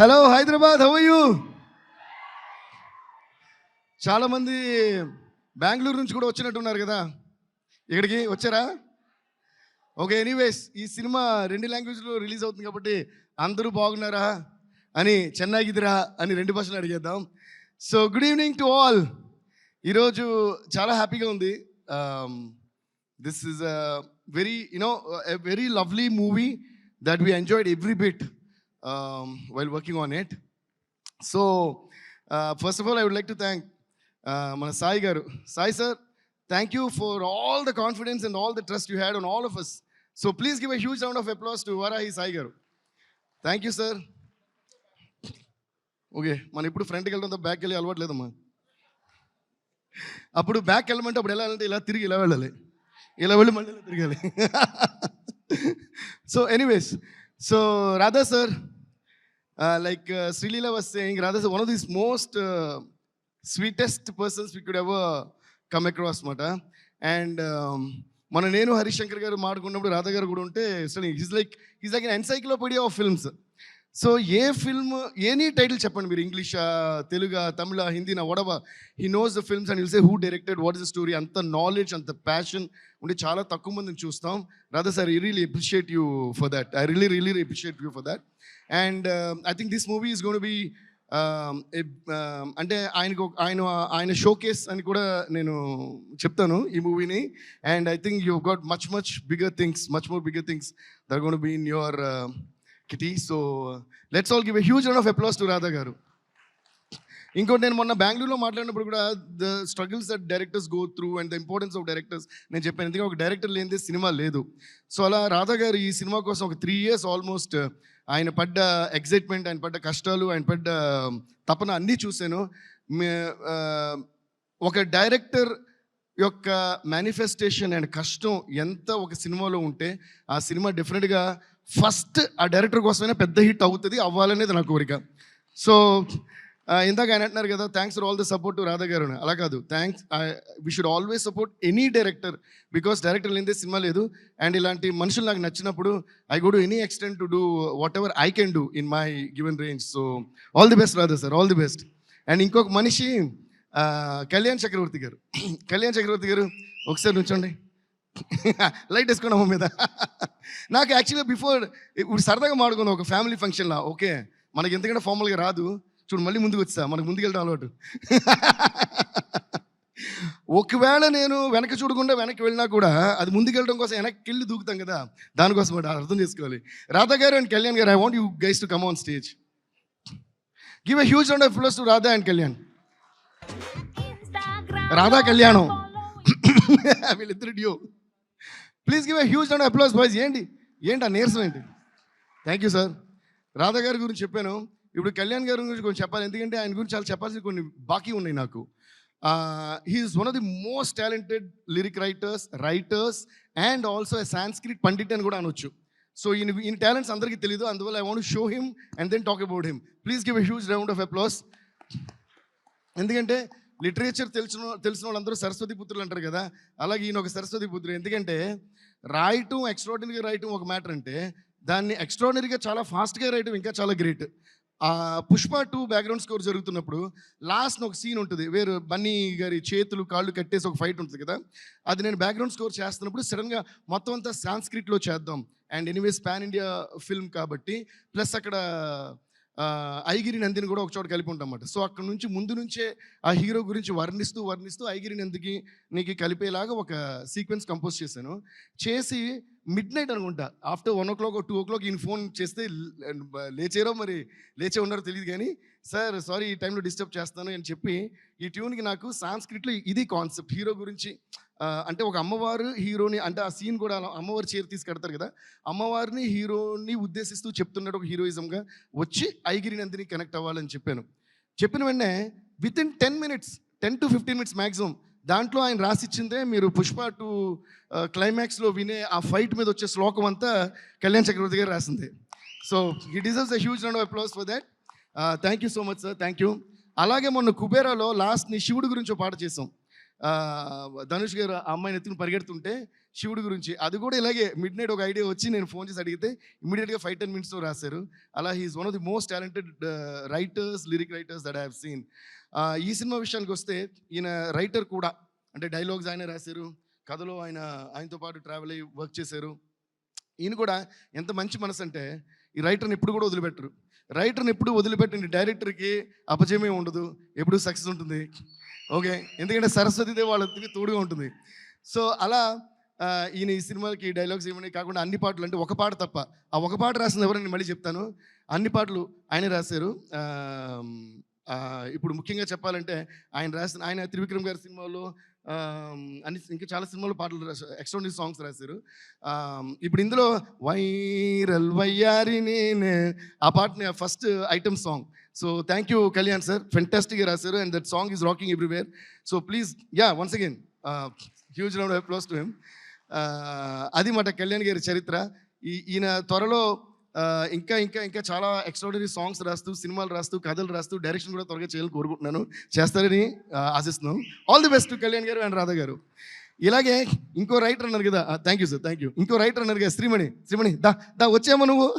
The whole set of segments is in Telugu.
Hello Hyderabad, how are you? చాలామంది బెంగళూరు నుంచి కూడా వచ్చినట్టున్నారు కదా, ఇక్కడికి వచ్చారా? ఓకే, ఎనీవేస్ ఈ సినిమా 2 లాంగ్వేజ్లో రిలీజ్ అవుతుంది కాబట్టి అందరూ బాగున్నారా అని, చెన్నైకిదిరా అని 2 భాషలు అడిగేద్దాం. So good evening to all. ఈరోజు చాలా హ్యాపీగా ఉంది. This is very lovely movie that we enjoyed every bit while working on it. So first of all I would like to thank mana Sai garu. Sai sir, thank you for all the confidence and all the trust you had on all of us. So please give a huge round of applause to Varahi Sai garu. Thank you sir. Okay, మనం ఇప్పుడు ఫ్రంట్కి వెళ్ళడంతో బ్యాక్కి వెళ్ళి అలవాటు లేదమ్మా. అప్పుడు బ్యాక్ వెళ్ళమంటే అప్పుడు వెళ్ళాలంటే ఇలా తిరిగి ఇలా వెళ్ళాలి, ఇలా వెళ్ళి మళ్ళీ ఇలా తిరగాలి. So anyways, so Radha sir, like Srilila was saying, Radha sir, one of these most sweetest persons we could ever come across mata. And మన నేను హరిశంకర్ గారు మాట్లాడుకున్నప్పుడు రాధా గారు కూడా ఉంటే he's like an encyclopedia of films. So a film, any title చెప్పండి మీరు, ఇంగ్లీషా, తెలుగా, తమిళ, హిందీనా, వడవా, he knows the films and will say who directed, what is the story. అంత నాలెడ్జ్, అంత ప్యాషన్ ఉండి చాలా తక్కువ మందిని చూస్తాం. Radha sir, I really appreciate you for that. I really appreciate you for that. And I think this movie is going to be అంటే ఆయన షోకేస్ అని కూడా నేను చెప్తాను ఈ మూవీని. And I think you got much bigger things, much more bigger things that are going to be in your kitty. So let's all give a huge round of applause to Radha garu. ఇంకోటి, నేను మొన్న బెంగళూరులో మాట్లాడినప్పుడు కూడా the struggles that directors go through and the importance of directors నేను చెప్పాను. ఎందుకంటే ఒక డైరెక్టర్ లేనిదే సినిమా లేదు. సో అలా రాధా గారు ఈ సినిమా కోసం ఒక 3 years ఆల్మోస్ట్ ఆయన పడ్డ ఎగ్జైట్మెంట్, ఆయన పడ్డ కష్టాలు, ఆయన పడ్డ తపన అన్నీ చూశాను. ఒక డైరెక్టర్ యొక్క మేనిఫెస్టేషన్ అండ్ కష్టం ఎంత ఒక సినిమాలో ఉంటే ఆ సినిమా డెఫినెట్గా ఫస్ట్ ఆ డైరెక్టర్ కోసమైనా పెద్ద హిట్ అవుతుంది, అవ్వాలనేది నా కోరిక. సో ఇందాక ఆయన అంటున్నారు కదా, thanks for all the support to Radha గారు. అలా కాదు, thanks, we should always support any director, because director లేనిదే సినిమా లేదు. అండ్ ఇలాంటి మనుషులు నాకు నచ్చినప్పుడు I go to any extent to do what ever I can do in my given range. So all the best Radha sir, all the best. And ఇంకొక మనిషి కళ్యాణ్ చక్రవర్తి గారు. కళ్యాణ్ చక్రవర్తి గారు ఒకసారి నుంచోండి, లైట్ వేసుకోండి అమ్మ మీద. నాకు యాక్చువల్గా బిఫోర్ ఇప్పుడు సరదాగా మాడుకుందాం ఒక ఫ్యామిలీ ఫంక్షన్లా. ఓకే, మనకి ఎందుకంటే ఫార్మల్గా రాదు, చూడు మళ్ళీ ముందుకు వచ్చా, మనకు ముందుకు వెళ్ళడం అలవాటు. ఒకవేళ నేను వెనక్కి చూడకుండా వెనక్కి వెళ్ళినా కూడా అది ముందుకు వెళ్ళడం కోసం వెనక్కి వెళ్ళి దూకుతాం కదా, దానికోసం అర్థం చేసుకోవాలి. రాధా గారు అండ్ కళ్యాణ్ గారు, I want you guys to come on stage. Give a huge round of applause to Radha and Kalyan. Radha కళ్యాణం వీళ్ళిద్దరు due. Please give a huge round of applause boys. ఏంటి ఆ నీరసం ఏంటి? Thank you sir. రాధా గారి గురించి చెప్పాను, ఇప్పుడు కళ్యాణ్ గారి గురించి కొంచెం చెప్పాలి, ఎందుకంటే ఆయన గురించి చాలా చెప్పాల్సిన కొన్ని బాకీ ఉన్నాయి నాకు. He is one of the most talented lyric writers and also a Sanskrit pandit అని కూడా అనొచ్చు. సో ఈయన టాలెంట్స్ అందరికీ తెలియదు, అందువల్ల I want to show him and then talk about him. Please give a huge round of applause. ఎందుకంటే లిటరేచర్ తెలిసిన వాళ్ళందరూ సరస్వతి పుత్రులు అంటారు కదా, అలాగే ఈయన ఒక సరస్వతి పుత్రుడు. ఎందుకంటే రాయటం, ఎక్స్ట్రాడినరీగా రాయటం ఒక మ్యాటర్ అంటే, దాన్ని ఎక్స్ట్రాడినరీగా చాలా ఫాస్ట్గా రాయటం ఇంకా చాలా గ్రేట్. పుష్ప 2 బ్యాక్గ్రౌండ్ స్కోర్ జరుగుతున్నప్పుడు లాస్ట్ ఒక సీన్ ఉంటుంది, వేరు బన్నీ గారి చేతులు కాళ్ళు కట్టేసి ఒక ఫైట్ ఉంటుంది కదా, అది నేను బ్యాక్గ్రౌండ్ స్కోర్ చేస్తున్నప్పుడు సడన్గా మొత్తం అంతా సాంస్క్రిట్లో చేద్దాం. And anyways pan India film కాబట్టి, ప్లస్ అక్కడ ఐగిరి నందిని కూడా ఒక చోట కలిపి ఉంటామన్నమాట. సో అక్కడ నుంచి ముందు నుంచే ఆ హీరో గురించి వర్ణిస్తూ ఐగిరి నందికి నీకు కలిపేలాగా ఒక సీక్వెన్స్ కంపోజ్ చేసి మిడ్ నైట్ అనుకుంటా, ఆఫ్టర్ 1 o'clock or 2 o'clock ఈయన ఫోన్ చేస్తే లేచే ఉన్నారో తెలియదు కానీ, సార్ సారీ ఈ టైంలో డిస్టర్బ్ చేస్తాను అని చెప్పి ఈ ట్యూన్కి నాకు సాంస్క్రిట్లో ఇది కాన్సెప్ట్, హీరో గురించి అంటే ఒక అమ్మవారు హీరోని, అంటే ఆ సీన్ కూడా అమ్మవారు చీర తీసి కడతారు కదా, అమ్మవారిని హీరోని ఉద్దేశిస్తూ చెప్తున్నాడు ఒక హీరోయిజంగా వచ్చి ఐగిరి నందిని కనెక్ట్ అవ్వాలని చెప్పిన వెంటనే with in 10 to 15 minutes maximum దాంట్లో ఆయన రాసిచ్చిందే మీరు పుష్ప 2 క్లైమాక్స్లో వినే ఆ ఫైట్ మీద వచ్చే శ్లోకం అంతా కళ్యాణ్ చక్రవర్తి గారు రాసింది. So he deserves a huge round of applause for that. Thank you so much sir, thank you. అలాగే మొన్న కుబేరాలో లాస్ట్ని శివుడి గురించి ఒక పాట చేసాం. ధనుష్ గారు ఆ అమ్మాయిని ఎత్తుకుని పరిగెడుతుంటే శివుడి గురించి అది కూడా ఇలాగే మిడ్ నైట్ ఒక ఐడియా వచ్చి నేను ఫోన్ చేసి అడిగితే ఇమీడియట్గా 5-10 మినిట్స్లో రాశారు. అలా he's one of the most talented writers, lyric writers that I have seen. ఈ సినిమా విషయానికి వస్తే ఈయన రైటర్ కూడా, అంటే డైలాగ్స్ ఆయన రాశారు, కథలో ఆయనతో పాటు ట్రావెల్ అయ్యి వర్క్ చేశారు. ఈయన కూడా ఎంత మంచి మనసు అంటే ఈ రైటర్ని ఎప్పుడు కూడా వదిలిపెట్టరు. రైటర్ని ఎప్పుడు వదిలిపెట్టిన డైరెక్టర్కి అపజయమే ఉండదు, ఎప్పుడు సక్సెస్ ఉంటుంది. ఓకే, ఎందుకంటే సరస్వతిదేవి వాళ్ళకి తోడుగా ఉంటుంది. సో అలా ఈయన ఈ సినిమాకి డైలాగ్స్ ఏమని కాకుండా అన్ని పాటలు, అంటే ఒక పాట తప్ప, ఆ ఒక పాట రాసింది ఎవరని నేను మళ్ళీ చెప్తాను, అన్ని పాటలు ఆయన రాశారు. ఇప్పుడు ముఖ్యంగా చెప్పాలంటే ఆయన త్రివిక్రమ్ గారి సినిమాలో ఇంకా చాలా సినిమాలో పాటలు రాశారు, ఎక్స్ట్రాడినరీ సాంగ్స్ రాశారు. ఇప్పుడు ఇందులో వైరల్ వయ్యారి నేనే ఆ పాటని first item song. So thank you Kalyan sir, ఫెంటాస్టిక్గా రాశారు and that song is rocking everywhere. So please once again huge round of applause to him. అది మాట కళ్యాణ్ గారి చరిత్ర. ఈయన త్వరలో ఇంకా ఇంకా ఇంకా చాలా ఎక్స్ట్రాడినరీ సాంగ్స్ రాస్తూ, సినిమాలు రాస్తూ, కథలు రాస్తూ, డైరెక్షన్ కూడా త్వరగా చేయాలని కోరుకుంటున్నాను. చేస్తారని ఆశిస్తున్నాం. ఆల్ ది బెస్ట్ కళ్యాణ్ గారు అండ్ రాధా గారు. ఇలాగే ఇంకో రైటర్ అన్నారు కదా, thank you sir, thank you. ఇంకో రైటర్ అన్నారు కదా, శ్రీమణి దా వచ్చామా నువ్వు?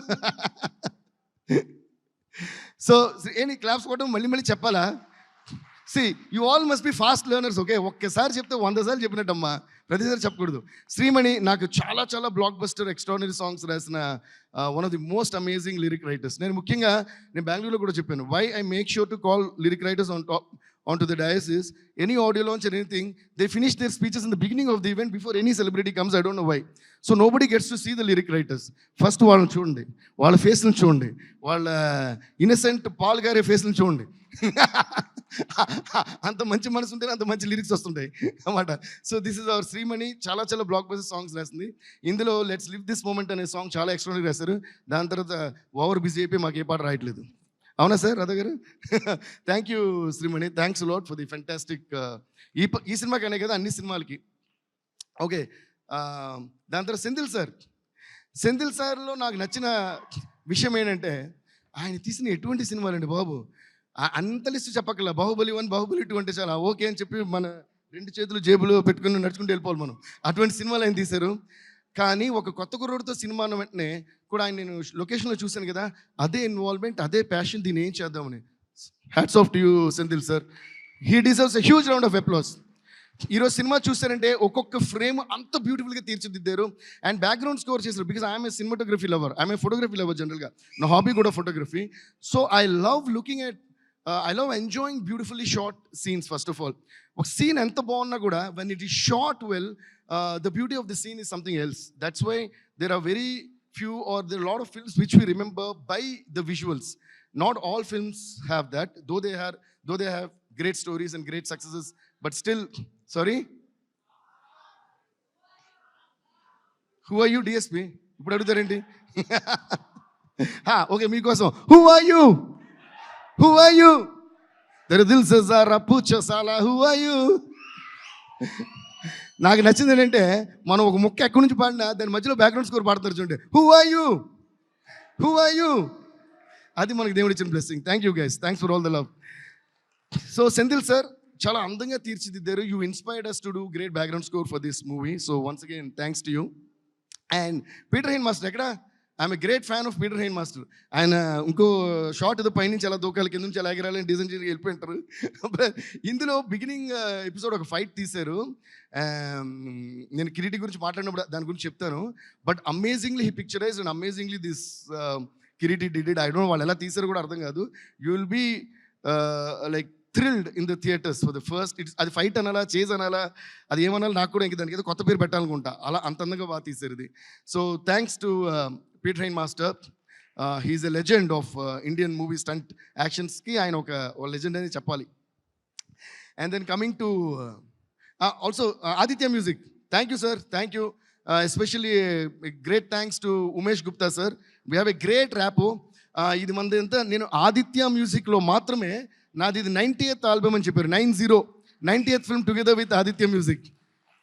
సో ఏంటి క్లాప్స్ కొట్టడం మళ్ళీ చెప్పాలా? See you all must be fast learners. Okay, ఒక్కసారి చెప్తే 100 సార్లు చెప్పినట్టమ్మా, ప్రతిసారి చెప్పకూడదు. శ్రీమణి నాకు చాలా చాలా బ్లాక్ బస్టర్ ఎక్స్ట్రాడినరీ సాంగ్స్ రాసిన one of the most amazing lyric writers. నేను బెంగళూరులో కూడా చెప్పాను, why I make sure to call lyric writers onto the dais is any audio launch or anything, they finish their speeches in the beginning of the event before any celebrity comes. I don't know why. So nobody gets to see the lyric writers. First వాళ్ళని చూడండి, వాళ్ళ ఫేస్లను చూడండి, వాళ్ళ ఇన్నసెంట్ పాల్ గారి ఫేస్లను చూడండి. అంత మంచి మనసు ఉంటేనే అంత మంచి లిరిక్స్ వస్తుంటాయి అన్నమాట. So this is our Shreemani. చాలా చాలా బ్లాక్ బస్టర్ సాంగ్స్ రాసింది. ఇందులో లెట్స్ లివ్ దిస్ మూమెంట్ అనే సాంగ్ చాలా ఎక్స్ట్రాడినరీ రాశారు. దాని తర్వాత ఓవర్ బిజీ అయిపోయి మాకు ఏ పాట రాయట్లేదు. అవునా సార్ రాధా గారు? Thank you Shreemani, thanks lot for the fantastic. ఈ సినిమాకి అనే కదా, అన్ని సినిమాలకి. ఓకే, దాని తర్వాత సెంధిల్ సార్లో నాకు నచ్చిన విషయం ఏంటంటే, ఆయన తీసిన ఎటువంటి సినిమాలండి బాబు, అంత లిస్ట్ చెప్పక్కర్లా. బాహుబలి 1, బాహుబలి 2 అంటే చాలా ఓకే అని చెప్పి మన 2 చేతులు జేబులో పెట్టుకుని నడుచుకుంటూ వెళ్ళిపోవాలి మనం. అటువంటి సినిమాలు ఆయన తీశారు. కానీ ఒక కొత్త కుర్రోడితో సినిమా అన్న వెంటనే కూడా ఆయన నేను లొకేషన్లో చూశాను కదా, అదే ఇన్వాల్వ్మెంట్, అదే ప్యాషన్, దీన్ని ఏం చేద్దామని. Hats off to you Senthil sir. He deserves a huge round of applause. ఈరోజు సినిమా చూస్తారంటే ఒక్కొక్క ఫ్రేమ్ అంత బ్యూటిఫుల్గా తీర్చిదిద్దారు అండ్ బ్యాక్గ్రౌండ్ స్కోర్ చేశారు. Because I'm a cinematography lover, I'm a photography lover జనరల్గా, నా హాబీ కూడా photography. So I love looking at, I love enjoying beautifully short scenes. First of all, ఒక సీన్ ఎంత బాగున్నా కూడా when it is short well, the beauty of the scene is something else. That's why there are very few, or there are a lot of films which we remember by the visuals. Not all films have that, though they have great stories and great successes, but still, sorry, who are you DSP? ఇప్పుడు అడుగుతారేంటి? ఓకే, మీకోసం who are you there dil se zara pucha sala who are you. నాకు నచ్చింది ఏంటంటే, మనం ఒక ముక్క ఎక్కడి నుంచి పాడినా దాని మధ్యలో బ్యాక్గ్రౌండ్ స్కోర్ పాడతారు చూడండి, హూ ఆర్ యూ. అది మనకి దేవుడు ఇచ్చిన blessing. Thank you guys, thanks for all the love. So Senthil sir చాలా అందంగా తీర్చిదిద్దారు. You inspired us to do great background score for this movie. So once again, thanks to you. And Peter Hain Master ఎక్కడ? I'm a great fan of Peter Hein master. ఆయన ఇంకో షార్ట్ ఏదో పైనుంచి అలా దూకాలి, కింద నుంచి అలా ఎగరాలని డిజైన్ చేసి వెళ్ళిపోయింటారు. ఇందులో బిగినింగ్ ఎపిసోడ్ ఒక ఫైట్ తీశారు. నేను కిరీటి గురించి మాట్లాడినప్పుడు దాని గురించి చెప్తాను. But amazingly he picturise and amazingly this Kireeti did. I don't know వాళ్ళు ఎలా తీశారు కూడా అర్థం కాదు. You will be like thrilled in the theatres for the first. అది ఫైట్ అనాలా, చేజ్ అనాలా, అది ఏమనాలి నాకు కూడా ఇంక దానికి ఏదో కొత్త పేరు పెట్టాలనుకుంటా. అలా అంత అందంగా బాగా తీశారు ఇది. So thanks to Peter Hein master. He is a legend of Indian movie stunt యాక్షన్స్కి ఆయన ఒక లెజెండ్ అని చెప్పాలి. And then coming to also Aditya music. Thank you sir, thank you. Especially great thanks to Umesh Gupta sir. We have a great wrap. ఇది మనది ఎంత, నేను ఆదిత్య మ్యూజిక్లో మాత్రమే నాది ఇది 90th ఆల్బమ్ అని చెప్పారు. 90th film together with Aditya music.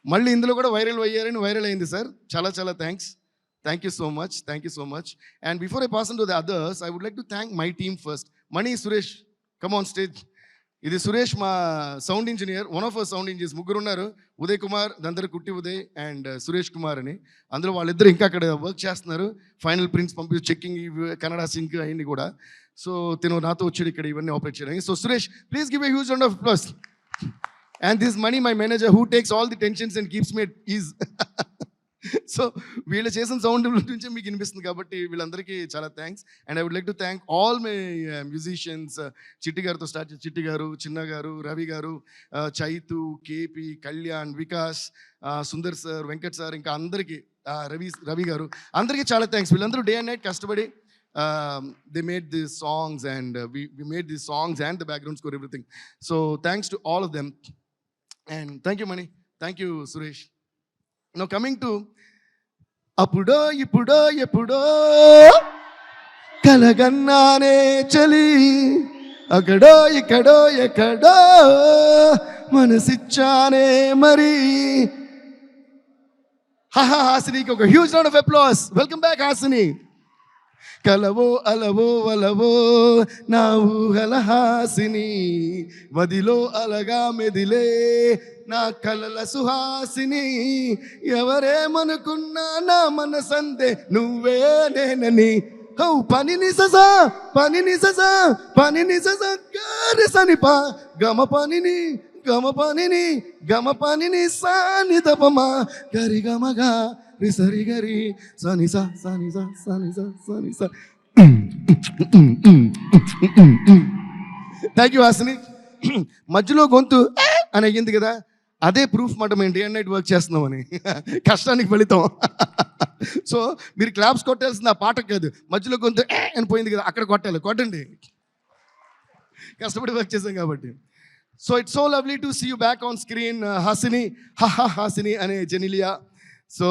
మళ్ళీ ఇందులో కూడా వైరల్ అయ్యారని వైరల్ అయింది సార్. చాలా చాలా thanks. Thank you so much. Thank you so much. And before I pass on to the others, I would like to thank my team first. Mani, Suresh, come on stage. ఇది సురేష్ మా sound engineer, one of our sound engineers. ముగ్గురు ఉన్నారు, ఉదయ్ కుమార్, దందర కుట్టి ఉదయ్ అండ్ సురేష్ కుమార్ అని. అందులో వాళ్ళిద్దరు ఇంకా అక్కడ వర్క్ చేస్తున్నారు. ఫైనల్ ప్రింట్స్ పంపి చెక్కింగ్, కన్నడ సింక్ అయింది కూడా. సో తిను నాతో వచ్చాడు ఇక్కడ ఇవన్నీ ఆపరేట్ చేయడానికి. So Suresh, please give a huge round of applause. And this Mani my manager who takes all the tensions and keeps me at ease. So వీళ్ళు చేసిన సౌండ్ నుంచే మీకు వినిపిస్తుంది కాబట్టి వీళ్ళందరికీ చాలా thanks. And I would like to thank all my musicians. Chitti గారితో start, Chitti garu, Chinna garu, Ravi garu, Chaitu, KP, Kalyan, Vikas, Sundar sir, Venkat sir, ఇంకా అందరికీ, రవి గారు, అందరికీ చాలా థ్యాంక్స్. వీళ్ళందరూ డే అండ్ నైట్ కష్టపడి they made these songs and we made these songs and the background score, everything. So thanks to all of them and thank you Mani, thank you Suresh. Now coming to అప్పుడో ఇప్పుడో ఎప్పుడో కలగన్నానే చలి, అక్కడో ఇక్కడో ఎక్కడో మనసిచ్చానే మరి. హాసినికి ఒక huge round of applause. Welcome back Hasini. కలవో అలవో వలవో నా ఊహల హాసిని, మదిలో అలగా మెదిలే నా కలల సుహాసిని. ఎవరేమనుకున్నా నా మనసందే నువ్వే నేనని. హౌ పనిని ససా పనిని ససా పనిని ససా గారి సనిపా గమ పనిని గమ పనిని గమ పనిని సాని తపమా గరి గమగా సరి గరి సనిసా సనిసా సనిసా సనిసా. Thank you Hasini. మధ్యలో గొంతు అని అయ్యింది కదా, అదే ప్రూఫ్ మాట మేము డే అండ్ నైట్ వర్క్ చేస్తున్నామని, కష్టానికి ఫలితం. సో మీరు క్లాప్స్ కొట్టాల్సింది ఆ పాటకు కాదు, మధ్యలో గొంతు అని పోయింది కదా అక్కడ కొట్టాలి. కొట్టండి, కష్టపడి వర్క్ చేసాం కాబట్టి. So it's so lovely to see you back on screen Hasini. Hasini అనే Genelia. So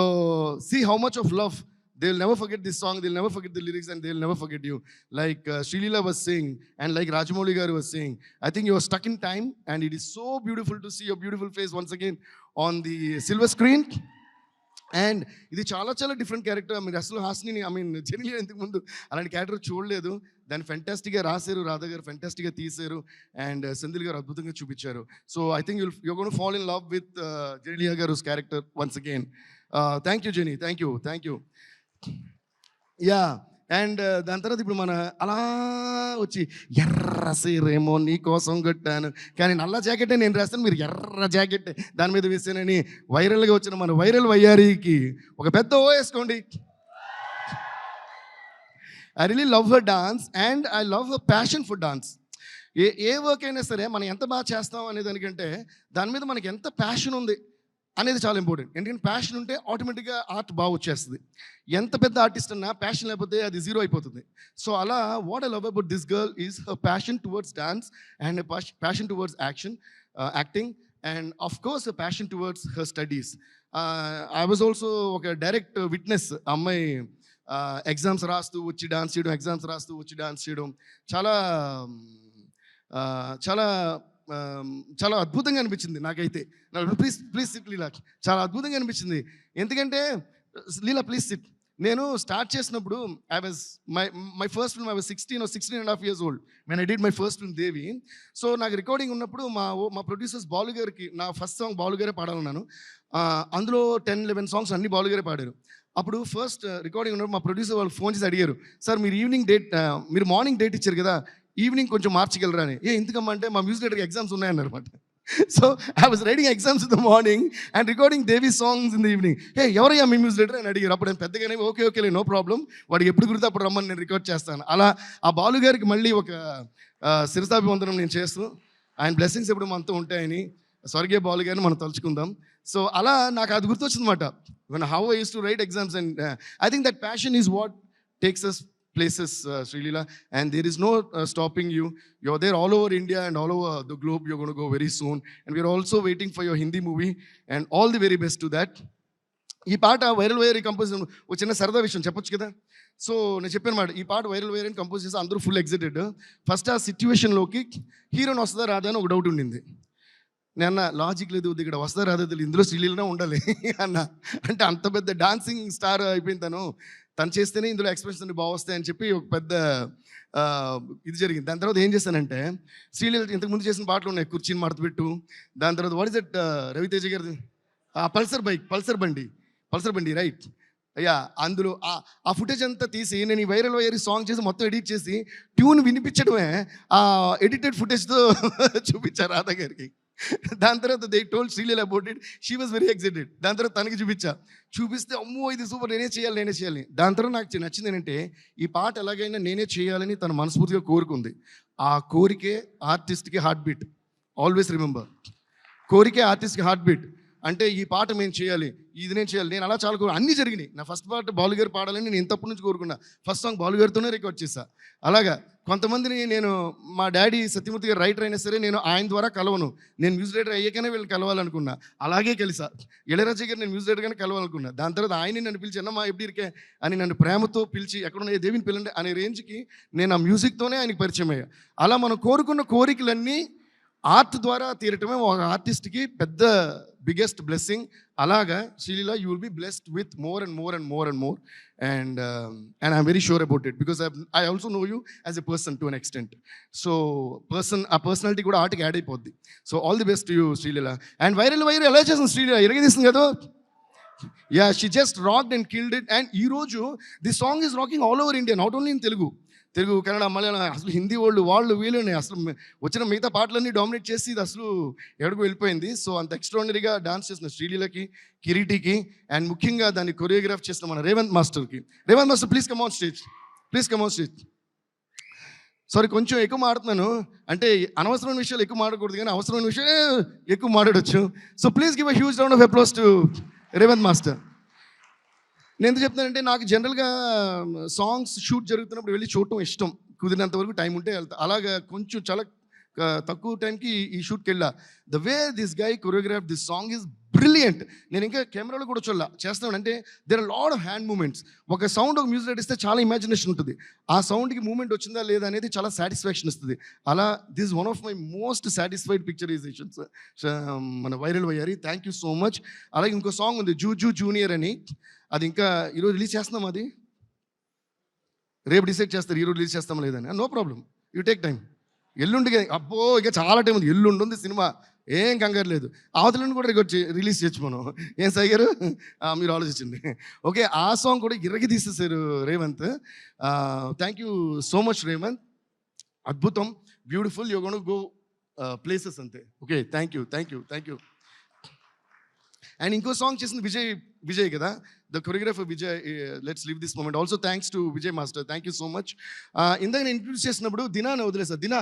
see how much of love. They'll never forget this song, they'll never forget the lyrics and they'll never forget you. Like Srilila was saying and like Rajamouli garu was saying, I think you are stuck in time and it is so beautiful to see your beautiful face once again on the silver screen. And ఇది చాలా చాలా డిఫరెంట్ క్యారెక్టర్. మీరు అసలు హాసిని జెనిలియా ఇంతకు ముందు అలాంటి క్యారెక్టర్ చూడలేదు. దాన్ని ఫెంటాస్టిక్గా రాశారు, రాధా గారు ఫెంటాస్టిక్గా తీశారు అండ్ సెంధిల్ గారు అద్భుతంగా చూపించారు. So I think you're gonna fall in love with Genelia garu character once again. Thank you Jeni, thank you, thank you. Yeah, and దాని తర్వాత ఇప్పుడు మన అలా వచ్చి ఎర్ర సీరేమో నీ కోసం కట్టాను కానీ నల్ల జాకెటే నేను రాస్తాను, మీరు ఎర్ర జాకెట్ దాని మీద వేసానని వైరల్గా వచ్చిన మన వైరల్ వయ్యారికి ఒక పెద్ద ఓ వేసుకోండి. I really love her dance and I love her passion for dance. A work అయినా సరే మనం ఎంత బాగా చేస్తాం అనే దానికంటే దాని మీద మనకి ఎంత ప్యాషన్ ఉంది అనేది చాలా ఇంపార్టెంట్. ఎందుకంటే ప్యాషన్ ఉంటే ఆటోమేటిక్గా ఆర్ట్ బాగా వచ్చేస్తుంది. ఎంత పెద్ద ఆర్టిస్ట్ అన్నా ప్యాషన్ లేకపోతే అది జీరో అయిపోతుంది. సో అలా what I love about this girl is her passion towards dance and passion towards acting and of course passion towards her studies. I was also ఒక డైరెక్ట్ విట్నెస్. అమ్మాయి ఎగ్జామ్స్ రాస్తూ వచ్చి డాన్స్ చేయడం, ఎగ్జామ్స్ రాస్తూ వచ్చి డాన్స్ చేయడం చాలా చాలా చాలా అద్భుతంగా అనిపించింది నాకైతే. ప్లీజ్ ప్లీజ్ సిట్ లీలా, చాలా అద్భుతంగా అనిపించింది. ఎందుకంటే లీలా ప్లీజ్ సిట్. నేను స్టార్ట్ చేసినప్పుడు I was my first film, I was 16.5 years old when I did my first film Devi. So నాకు రికార్డింగ్ ఉన్నప్పుడు మా ప్రొడ్యూసర్స్ బాలు గారికి నా ఫస్ట్ సాంగ్ బాలు గారే పాడాలన్నాను. అందులో 10-11 సాంగ్స్ అన్ని బాలు గారే పాడారు. అప్పుడు ఫస్ట్ రికార్డింగ్ ఉన్నప్పుడు మా ప్రొడ్యూసర్ వాళ్ళు ఫోన్ చేసి అడిగారు, సార్ మీరు ఈవినింగ్ డేట్, మీరు మార్నింగ్ డేట్ ఇచ్చారు కదా, ఈవినింగ్ కొంచెం మార్చగలరా అని. ఎందుకమ్మా అంటే మా మ్యూజిక్ డైరెక్టర్కి ఎగ్జామ్స్ ఉన్నాయన్నమాట. So I was writing exams in the morning and recording Devi songs in the evening. ఎవరయ్యా మీ మ్యూజిక్ డైరెక్టర్ అని అడిగారు. అప్పుడు నేను పెద్దగానే ఓకే నో ప్రాబ్లం, వాడికి ఎప్పుడు గుర్తు అప్పుడు రమ్మని నేను రికార్డ్ చేస్తాను. అలా ఆ బాలు గారికి మళ్ళీ ఒక శిరసాభివందనం నేను చేస్తూ, ఆయన బ్లెస్సింగ్స్ ఎప్పుడు మనతో ఉంటాయని స్వర్గీయ బాలు గారిని మనం తలుచుకుందాం. సో అలా నాకు అది గుర్తొచ్చిందన్నమాట. How I use to write exams and I think that passion is what takes us places, Srilila, and there is no stopping you. You're there all over India and all over the globe. You're going to go very soon and we're also waiting for your Hindi movie and all the very best to that. ఈ పాట వైరల్ వైర్ కంపోజ్ ఒక చిన్న సరదా విషయం చెప్పొచ్చు కదా. సో నేను చెప్పాను మాట, ఈ పాట వైరల్ వైర్ అని కంపోజ్ చేసి అందరూ ఫుల్ ఎగ్జైటెడ్. ఫస్ట్ ఆ సిచ్యువేషన్లోకి హీరోని వస్తుందా రాదా అని ఒక డౌట్ ఉండింది. నేను అన్న లాజిక్ లేదు, ఇక్కడ వస్తుందా రాదా తెలియదు, ఇందులో శ్రీలీలనే ఉండాలి అన్న. అంటే అంత పెద్ద డాన్సింగ్ స్టార్ అయిపోయింది తను. తను చేస్తేనే ఇందులో ఎక్స్ప్రెషన్స్ అన్ని బాగా వస్తాయని చెప్పి ఒక పెద్ద ఇది జరిగింది. దాని తర్వాత ఏం చేశానంటే శ్రీలీల ఇంతకుముందు చేసిన పాటలు ఉన్నాయి, కుర్చీని మడతపెట్టు, దాని తర్వాత వాట్ ఇస్ దట్ రవితేజ గారి పల్సర్ బండి రైట్ అయ్యా, అందులో ఆ ఫుటేజ్ అంతా తీసి నేను ఈ వైరల్ వైర్ సాంగ్ చేసి మొత్తం ఎడిట్ చేసి ట్యూన్ వినిపించడమే ఆ ఎడిటెడ్ ఫుటేజ్తో చూపించారు రాధా గారికి. దాని తర్వాత they told Sreeleela about it, she was very excited. దాని తర్వాత తనకి చూపిస్తే అమ్మో ఇది సూపర్, నేనే చేయాలి. దాని తర్వాత నాకు నచ్చింది ఏంటంటే ఈ పాట ఎలాగైనా నేనే చేయాలని తను మనస్ఫూర్తిగా కోరుకుంది. ఆ కోరికే ఆర్టిస్ట్కి హార్ట్ బీట్. ఆల్వేస్ రిమెంబర్, కోరికే ఆర్టిస్ట్కి హార్ట్ బీట్. అంటే ఈ పాట మేము చేయాలి, ఇది నేను చేయాలి, నేను అలా చాలా అన్నీ జరిగినాయి. నా ఫస్ట్ పాట బాలుగారు పాడాలని నేను ఇంతప్పటి నుంచి కోరుకున్నా. ఫస్ట్ సాంగ్ బాలుగారితోనే రికార్డ్ చేశా. అలాగా కొంతమందిని నేను, మా డాడీ సత్యమూర్తి గారు రైటర్ అయినా సరే నేను ఆయన ద్వారా కలవను, నేను మ్యూజిక్ డైరెక్టర్ అయ్యాకనే వీళ్ళు కలవాలనుకున్నా. అలాగే కలిసా. ఇళయరాజా గారు నేను మ్యూజిక్ డైరెక్టర్గానే కలవాలనుకున్నా. దాని తర్వాత ఆయన్ని నన్ను పిలిచి అన్నమ్మా ఎప్పుడు ఇరికే అని నన్ను ప్రేమతో పిలిచి ఎక్కడున్న దేవిని పిల్లండి అనే రేంజ్కి నేను ఆ మ్యూజిక్తోనే ఆయనకి పరిచయం అయ్యా. అలా మనం కోరుకున్న కోరికలన్నీ ఆర్ట్ ద్వారా తీరటమే ఒక ఆర్టిస్ట్కి పెద్ద బిగ్గెస్ట్ బ్లెస్సింగ్. అలాగా Sreeleela you will be blessed with more and I'm very sure about it because I also know you as a person to an extent. So ఆ పర్సనాలిటీ కూడా ఆర్ట్కి యాడ్ అయిపోద్ది. So all the best you Sreeleela. And viral ఎలా చేస్తుంది శ్రీలీల, ఇరగదీస్తుంది కదా. Yeah, she just rocked and killed it. And ఈరోజు the song is rocking all over India, not only in Telugu, Kannada, Malayalam, అసలు హిందీ వాళ్ళు వీళ్ళని అసలు వచ్చిన మిగతా పాటలన్నీ డామినేట్ చేసి ఇది అసలు ఎక్కడికి వెళ్ళిపోయింది. సో అంత ఎక్స్ట్రాడినరీగా డాన్స్ చేసిన శ్రీలీలకి, కిరీటికి, అండ్ ముఖ్యంగా దాన్ని కొరియోగ్రాఫ్ చేసిన మన రేవంత్ మాస్టర్కి. Revanth master please come on stage. Sorry కొంచెం ఎక్కువ మాడుతున్నాను, అంటే అనవసరమైన విషయాలు ఎక్కువ మాడకూడదు కానీ అవసరమైన విషయాలు ఎక్కువ మాట్లాడవచ్చు. So please give a huge round of applause to Revanth master. నేను ఎందుకు చెప్తానంటే నాకు జనరల్గా సాంగ్స్ షూట్ జరుగుతున్నప్పుడు వెళ్ళి చూడటం ఇష్టం, కుదిరినంత వరకు టైం ఉంటే వెళ్తా. అలాగా కొంచెం చాలా తక్కువ టైంకి ఈ షూట్కి వెళ్ళా. The way this guy choreograph this song is brilliant. నేను ఇంకా కెమెరాలో కూడా చేస్తాను. అంటే there are lot of hand movements. ఒక సౌండ్, ఒక మ్యూజిక్ నడిస్తే చాలా ఇమాజినేషన్ ఉంటుంది. ఆ సౌండ్కి మూమెంట్ వచ్చిందా లేదా అనేది చాలా సాటిస్ఫాక్షన్ ఇస్తుంది. అలా this one of my most satisfied picturisations మన viral Vayyari. Thank you so much. అలాగే ఇంకో సాంగ్ ఉంది జూ జూనియర్ అని, అది ఇంకా ఈరోజు రిలీజ్ చేస్తున్నాం. అది రేపు డిసైడ్ చేస్తారు ఈరోజు రిలీజ్ చేస్తాం లేదని. No problem, you take time. ఎల్లుండి అబ్బో ఇక చాలా టైం ఉంది, ఎల్లుండి ఉంది సినిమా, ఏం కంగారు లేదు. అవతలని కూడా రిలీజ్ చేయొచ్చు మనం. ఏం సార్ మీరు ఆలోచించండి. ఓకే, ఆ సాంగ్ కూడా ఇరగి తీసేసారు Revanth. Thank you so much Revanth, అద్భుతం, beautiful, you gonna go places అంతే. Okay, thank you. అండ్ ఇంకో సాంగ్ చేసింది విజయ్ కదా, the choreographer Vijay. Let's live this moment also thanks to Vijay master. Thank you so much. ఇందాక నేను ఇంట్రడ్యూస్ చేసినప్పుడు దినాని వదిలేసా. దినా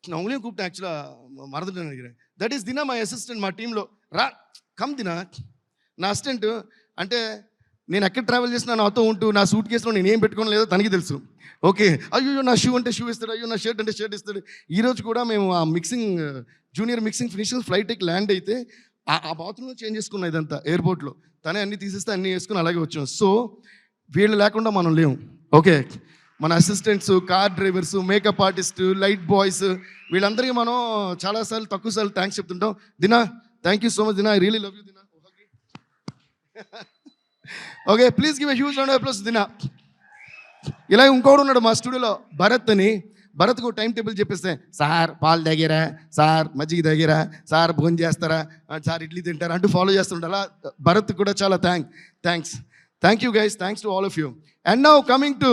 నా ఉదయం కూపితే యాక్చువల్గా మరదటని అడిగాను. దట్ ఈస్ దినా, మై అసిస్టెంట్ మా టీంలో. కమ్ దినా, నా అసిస్టెంట్. అంటే నేను ఎక్కడ ట్రావెల్ చేసినా నాతో ఉంటూ నా సూట్ కేసులో నేను ఏం పెట్టుకోవడం లేదో తనకి తెలుసు. ఓకే, అయ్యో నా షూ అంటే షూ ఇస్తాడు, అయ్యో నా షర్ట్ అంటే షర్ట్ ఇస్తాడు. ఈరోజు కూడా మేము ఆ జూనియర్ మిక్సింగ్ ఫినిషింగ్ ఫ్లైట్కి ల్యాండ్ అయితే ఆ బాత్రూంలో చేంజ్ చేసుకున్నాం. ఇదంతా ఎయిర్పోర్ట్లో తనే అన్ని తీసేస్తే అన్నీ వేసుకుని అలాగే వచ్చాం. సో వీళ్ళు లేకుండా మనం లేము. ఓకే, మన assistants, car drivers, makeup artist, light boys, వీళ్ళందరికీ మనం చాలాసార్లు తక్కువసార్లు థ్యాంక్స్ చెప్తుంటాం. Dina, thank you so much Dina, I really love you Dina. Okay, please give a huge round of applause Dina. ఇలా ఇంకోడు ఉన్నాడు మా స్టూడియోలో, భరత్ అని. భరత్కు టైం టేబుల్ చెప్పేస్తే, సార్ పాలు తాగారా, సార్ మజ్జిగ తాగారా, సార్ భోజనం చేస్తారా, సార్ ఇడ్లీ తింటారా అంటూ ఫాలో చేస్తుంటారు. అలా భరత్ కూడా చాలా thank you guys, thanks to all of you. And now coming to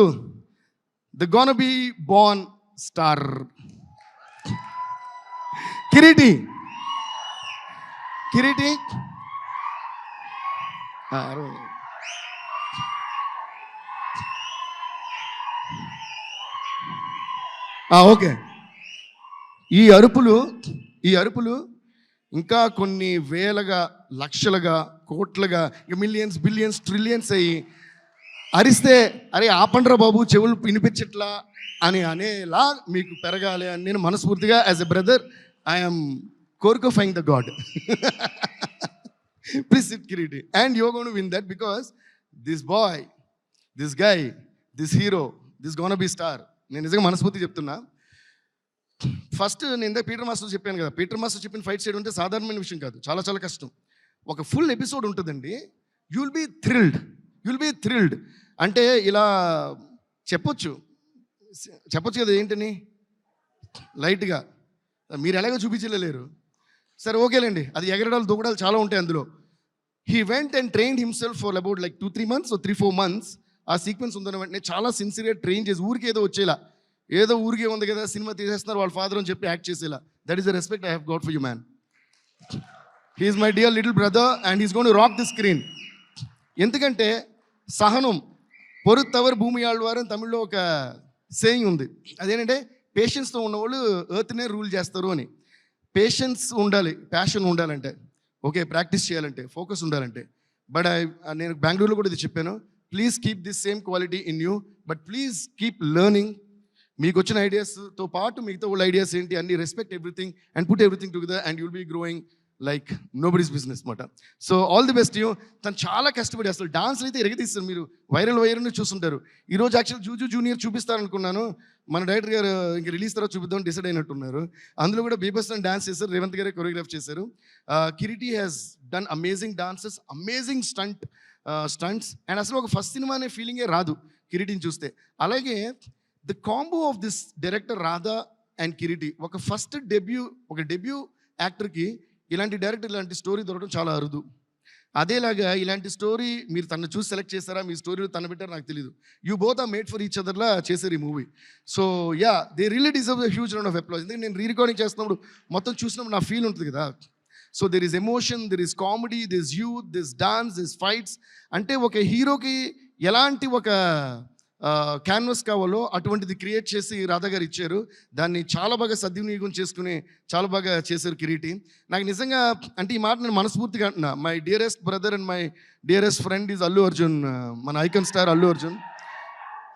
the gonna be born star Kireeti. Okay, ఈ అరుపులు ఇంకా కొన్ని వేలగా, లక్షలుగా, కోట్లుగా, మిలియన్స్, బిలియన్స్, ట్రిలియన్స్ అయ్యి అరిస్తే అరే ఆపండ్రా బాబు చెవులు వినిపించట్లా అని అనేలా మీకు పెరగాలి అని నేను మనస్ఫూర్తిగా యాజ్ ఎ బ్రదర్ ఐఎమ్ కోరుకోఫైంగ్ the god. Please sit Kireeti, and you going to win that because this boy, this guy, this hero, this gonna be star. నేను నిజంగా మనస్ఫూర్తి చెప్తున్నా. ఫస్ట్ నేను ఇందాక పీటర్ మాస్టర్ చెప్పాను కదా, పీటర్ మాస్టర్ చెప్పిన ఫైట్ సైడ్ ఉంటే సాధారణమైన విషయం కాదు, చాలా చాలా కష్టం. ఒక ఫుల్ ఎపిసోడ్ ఉంటుందండి. You will be thrilled. అంటే ఇలా చెప్పొచ్చు చెప్పొచ్చు కదా, ఏంటని లైట్గా మీరు ఎలాగో చూపించలేరు. సరే ఓకేలేండి, అది ఎగరడాలు దూకడాలు చాలా ఉంటాయి అందులో. He went and trained himself for about like 2-3 months, 3-4 months. ఆ సీక్వెన్స్ ఉందన్న వెంటనే చాలా సిన్సియర్గా ట్రైన్ చేసి ఊరికి ఏదో వచ్చేలా, ఏదో ఊరికే ఉంది కదా సినిమా తీసేస్తున్నారు వాళ్ళ ఫాదర్ అని చెప్పి యాక్ట్ చేసేలా. That is the respect I have got for you man. He is my dear little brother and he's going to rock the screen. ఎందుకంటే సహనం పొరుత్తవర్ భూమి ఆళ్వారు అని తమిళ్లో ఒక సేయింగ్ ఉంది. అదేంటంటే పేషెన్స్తో ఉన్నవాళ్ళు ఎర్త్నే రూల్ చేస్తారు అని. పేషెన్స్ ఉండాలి, ప్యాషన్ ఉండాలంటే, ఓకే ప్రాక్టీస్ చేయాలంటే, ఫోకస్ ఉండాలంటే. బట్ నేను బెంగళూరులో కూడా ఇది చెప్పాను, please keep this same quality in you, but please keep learning. మీకు వచ్చిన ఐడియాస్తో పాటు మిగతా వాళ్ళ ఐడియాస్ ఏంటి అన్ని respect everything and put everything together and you'll be growing like nobody's business మాట. So all the best you. తను చాలా కష్టపడి అసలు డాన్స్ అయితే ఎరగతీస్తారు. మీరు వైరల్ చూస్తుంటారు. ఈరోజు యాక్చువల్ జూజు జూనియర్ చూపిస్తారనుకున్నాను, మన డైరెక్టర్ గారు ఇంక రిలీజ్ తర్వాత చూపిద్దామని డిసైడ్ అయినట్టున్నారు. అందులో కూడా బీభత్సం డాన్స్ చేశారు, రేవంత్ గారే కొరియోగ్రాఫ్ చేశారు. Kireeti has done amazing dances, amazing stunts and అసలు ఒక ఫస్ట్ సినిమా అనే ఫీలింగే రాదు కిరీటిని చూస్తే. అలాగే the combo of this director Radha and Kireeti, ఒక ఫస్ట్ డెబ్యూ యాక్టర్కి ఇలాంటి డైరెక్టర్ ఇలాంటి స్టోరీ దొరకడం చాలా అరుదు. అదేలాగా ఇలాంటి స్టోరీ మీరు తను చూసి సెలెక్ట్ చేస్తారా, మీ స్టోరీలో తను పెట్టారు నాకు తెలియదు. You both are made for each అదర్లా చేశారు ఈ movie. So yeah, they really deserve the huge round of applause. ఎందుకంటే నేను రికార్డింగ్ చేస్తున్నప్పుడు మొత్తం చూసినప్పుడు నా ఫీల్ ఉంటుంది కదా. So there is emotion, there is comedy, this youth, this dance, this fights. అంటే ఒక హీరోకి ఎలాంటి ఒక క్యాన్వస్ కావాలో అటువంటిది క్రియేట్ చేసి రాధా గారు ఇచ్చారు. దాన్ని చాలా బాగా సద్వినియోగం చేసుకుని చాలా బాగా చేశారు కిరీటి. నాకు నిజంగా అంటే ఈ మాట నేను మనస్ఫూర్తిగా అంటున్నా. My dearest brother and my dearest friend is Allu Arjun, మన ఐకాన్ స్టార్ అల్లు అర్జున్.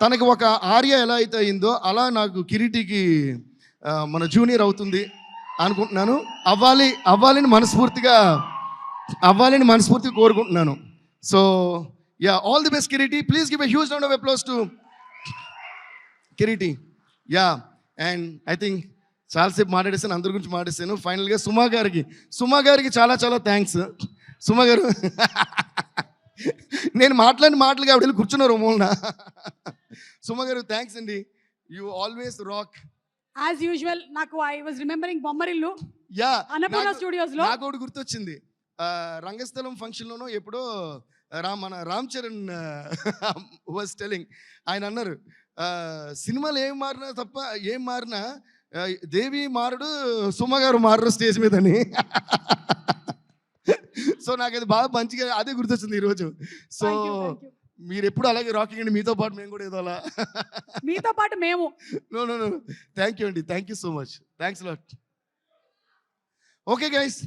తనకి ఒక ఆర్య ఎలా అయితే అయిందో అలా నాకు కిరీటికి మన జూనియర్ అవుతుంది అనుకుంటున్నాను. అవ్వాలని మనస్ఫూర్తిగా కోరుకుంటున్నాను. So yeah, all the best Kireeti. Please give a huge round of applause to Kireeti. Yeah, and I think చాలాసేపు మాట్లాడేసాను, అందరి గురించి మాట్లాడేసాను. ఫైనల్గా సుమా గారికి చాలా చాలా థ్యాంక్స్. సుమా గారు నేను మాట్లాడిన మాటలుగా ఆవిడ వెళ్ళి కూర్చున్నారు మూలన. సుమా గారు థ్యాంక్స్ అండి, you always rock as usual. నాకు I was remembering Bommarillu, yeah, Annapurna Studios లో నాకు ఒకటి గుర్తొచ్చింది. రంగస్థలం ఫంక్షన్లోనో ఎప్పుడో మన రామ్ చరణ్ వాజ్ టెలింగ్, ఆయన అన్నారు సినిమాలు ఏం మారినా దేవి మారడు, సుమ గారు మారడు స్టేజ్ మీదని. సో నాకు అది బాగా మంచిగా అదే గుర్తొచ్చింది ఈరోజు. సో మీరు ఎప్పుడు అలాగే రాకింగ్ అండి, మీతో పాటు మేము కూడా ఏదో అలా మీతో పాటు మేము. నో థ్యాంక్ యూ అండి, thank you so much, thanks lot. Okay guys.